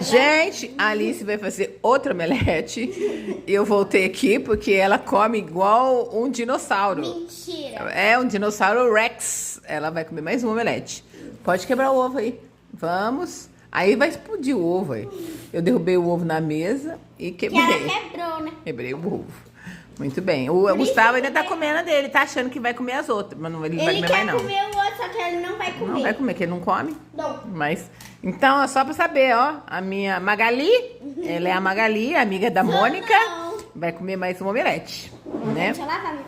Gente, a Alice vai fazer outra omelete. Eu voltei aqui porque ela come igual um dinossauro. Mentira. É um dinossauro Rex. Ela vai comer mais um omelete. Pode quebrar o ovo aí. Vamos. Aí vai explodir o ovo aí. Eu derrubei o ovo na mesa e Que quebrei. ela quebrou, né? Quebrei o ovo. Muito bem. O Gustavo ainda tá comendo dele. Tá achando que vai comer as outras. Mas não, ele não vai Ele comer mais quer não. comer o outro, só que ele não vai comer. Não vai comer, porque ele não come. Não. Mas, então, só pra saber, ó. A minha Magali, ela é a Magali, amiga da Mônica. Não. Vai comer mais um omelete, né? Deixa eu lavar.